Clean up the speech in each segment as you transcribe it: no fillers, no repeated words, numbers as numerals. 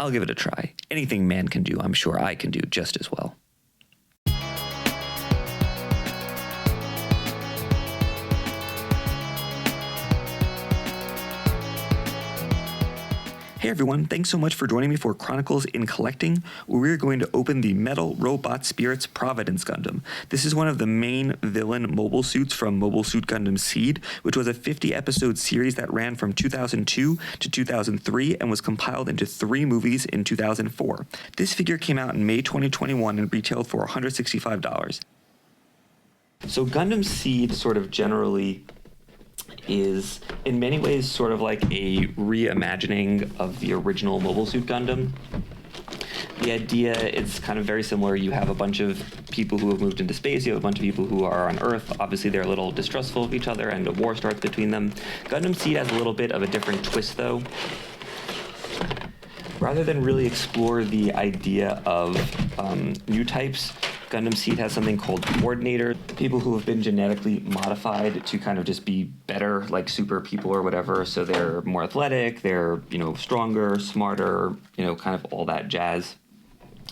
I'll give it a try. Anything man can do, I'm sure I can do just as well. Hey everyone, thanks so much for joining me for Chronicles in Collecting, where we're going to open the Metal Robot Spirits Providence Gundam. This is one of the main villain mobile suits from Mobile Suit Gundam Seed, which was a 50-episode series that ran from 2002 to 2003 and was compiled into 3 movies in 2004. This figure came out in May 2021 and retailed for $165. So Gundam Seed sort of generally is in many ways sort of like a reimagining of the original Mobile Suit Gundam. The idea is kind of very similar. You have a bunch of people who have moved into space, you have a bunch of people who are on Earth. Obviously they're a little distrustful of each other and a war starts between them. Gundam Seed has a little bit of a different twist though. Rather than really explore the idea of new types, Gundam Seed has something called Coordinator, people who have been genetically modified to kind of just be better, like super people or whatever. So they're more athletic, they're, stronger, smarter, kind of all that jazz.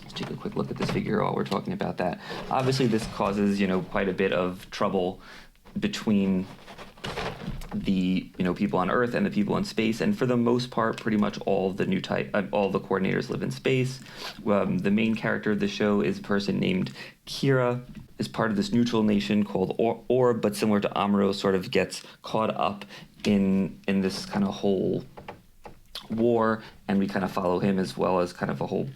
Let's take a quick look at this figure while we're talking about that. Obviously this causes, quite a bit of trouble between the people on Earth and the people in space, and for the most part pretty much all the new type all the coordinators live in space. The main character of the show is a person named Kira, is part of this neutral nation called Orb, but similar to Amuro, sort of gets caught up in this kind of whole war, and we kind of follow him as well as kind of a whole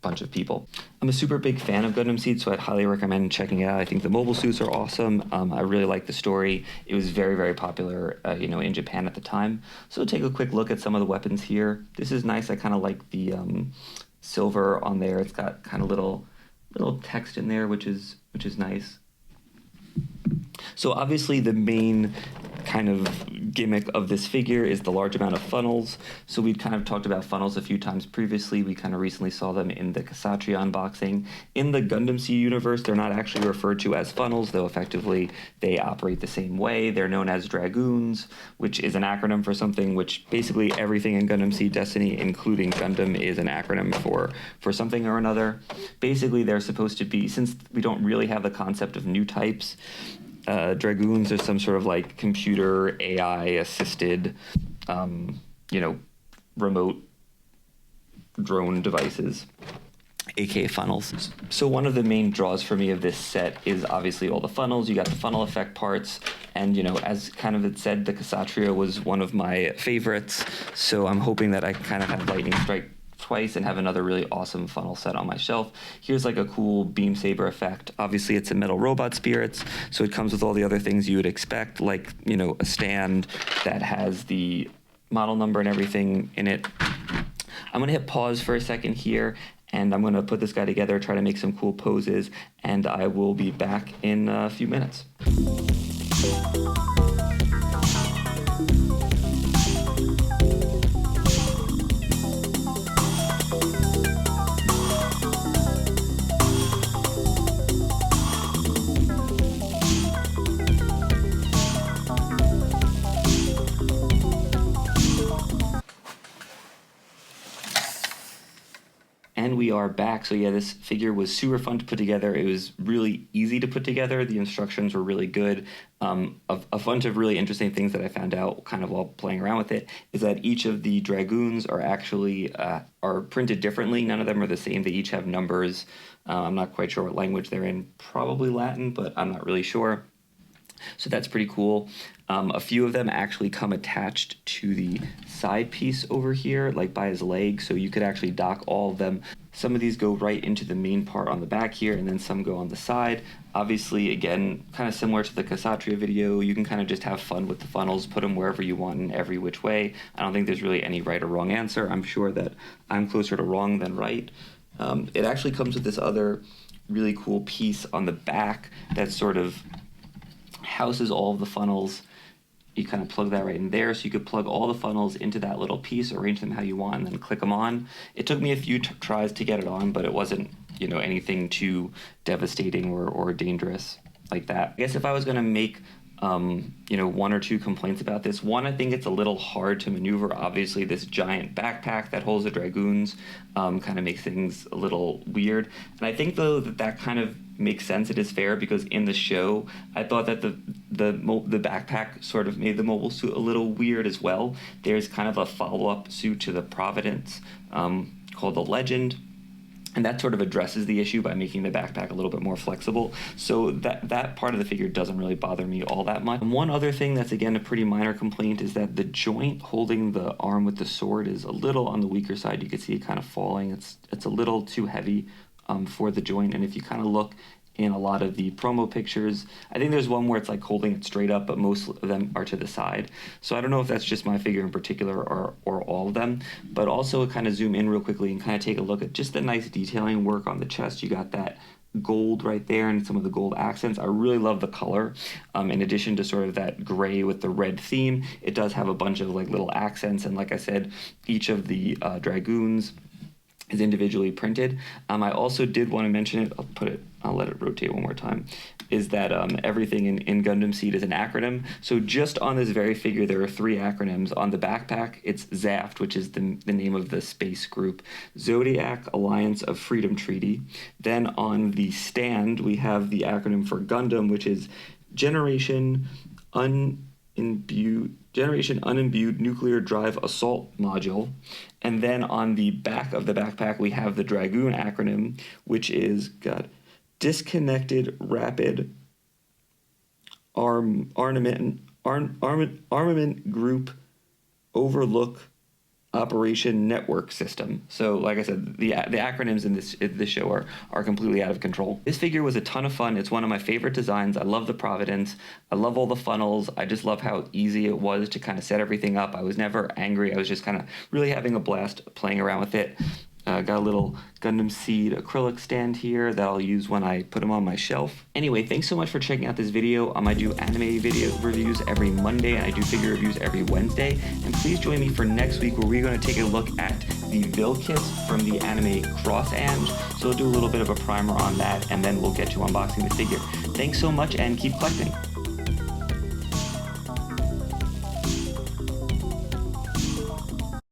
bunch of people. I'm a super big fan of Gundam Seed, so I'd highly recommend checking it out. I think the mobile suits are awesome. I really like the story. It was very, very popular in Japan at the time. So take a quick look at some of the weapons here. This is nice. I kind of like the silver on there. It's got kind of little text in there, which is nice. So obviously the main kind of gimmick of this figure is the large amount of funnels. So we've kind of talked about funnels a few times previously. We kind of recently saw them in the Kshatriya unboxing. In the Gundam Seed universe, they're not actually referred to as funnels, though effectively they operate the same way. They're known as Dragoons, which is an acronym for something, which basically everything in Gundam Seed Destiny, including Gundam, is an acronym for something or another. Basically, they're supposed to be, since we don't really have the concept of new types, Dragoons are some sort of like computer AI assisted, remote drone devices, aka funnels. So one of the main draws for me of this set is obviously all the funnels. You got the funnel effect parts, and as kind of it said, the Kshatriya was one of my favorites. So I'm hoping that I kind of have lightning strike twice and have another really awesome funnel set on my shelf. Here's like a cool beam saber effect. Obviously it's a Metal Robot Spirits, so it comes with all the other things you would expect, like a stand that has the model number and everything in it. I'm gonna hit pause for a second here, and I'm gonna put this guy together, try to make some cool poses, and I will be back in a few minutes. And we are back. So yeah, this figure was super fun to put together. It was really easy to put together. The instructions were really good. A bunch of really interesting things that I found out kind of while playing around with it is that each of the Dragoons are actually are printed differently. None of them are the same. They each have numbers. I'm not quite sure what language they're in. Probably Latin, but I'm not really sure. So that's pretty cool. A few of them actually come attached to the side piece over here, like by his leg, so you could actually dock all of them. Some of these go right into the main part on the back here, and then some go on the side. Obviously, again, kind of similar to the Kshatriya video, you can kind of just have fun with the funnels, put them wherever you want in every which way. I don't think there's really any right or wrong answer. I'm sure that I'm closer to wrong than right. It actually comes with this other really cool piece on the back that sort of houses all of the funnels. You kind of plug that right in there, so you could plug all the funnels into that little piece, arrange them how you want, and then click them on. It took me a few tries to get it on, but it wasn't, anything too devastating or dangerous like that. I guess if I was going to make one or two complaints about this. One, I think it's a little hard to maneuver. Obviously, this giant backpack that holds the Dragoons kind of makes things a little weird. And I think, though, that kind of makes sense. It is fair because in the show, I thought that the backpack sort of made the mobile suit a little weird as well. There's kind of a follow-up suit to the Providence called the Legend. And that sort of addresses the issue by making the backpack a little bit more flexible. So that part of the figure doesn't really bother me all that much. And one other thing that's, again, a pretty minor complaint is that the joint holding the arm with the sword is a little on the weaker side. You can see it kind of falling. It's a little too heavy for the joint. And if you kind of look in a lot of the promo pictures, I think there's one where it's like holding it straight up, but most of them are to the side. So I don't know if that's just my figure in particular or all of them, but also kind of zoom in real quickly and kind of take a look at just the nice detailing work on the chest. You got that gold right there and some of the gold accents. I really love the color. In addition to sort of that gray with the red theme, it does have a bunch of like little accents. And like I said, each of the Dragoons is individually printed. I also did want to mention it. I'll let it rotate one more time. Is that everything in Gundam Seed is an acronym. So just on this very figure, there are 3 acronyms. On the backpack, it's ZAFT, which is the name of the space group. Zodiac Alliance of Freedom Treaty. Then on the stand, we have the acronym for Gundam, which is Generation Unimbued Nuclear Drive Assault Module. And then on the back of the backpack, we have the Dragoon acronym, which is Disconnected Rapid Armament Group Overlook Operation Network System. So like I said, the acronyms in this show are completely out of control. This figure was a ton of fun. It's one of my favorite designs. I love the Providence. I love all the funnels. I just love how easy it was to kind of set everything up. I was never angry. I was just kind of really having a blast playing around with it. Got a little Gundam Seed acrylic stand here that I'll use when I put them on my shelf. Anyway, thanks so much for checking out this video. I do anime video reviews every Monday, and I do figure reviews every Wednesday. And please join me for next week, where we're going to take a look at the Vilkiss from the anime Cross Ange. So we'll do a little bit of a primer on that, and then we'll get to unboxing the figure. Thanks so much, and keep collecting.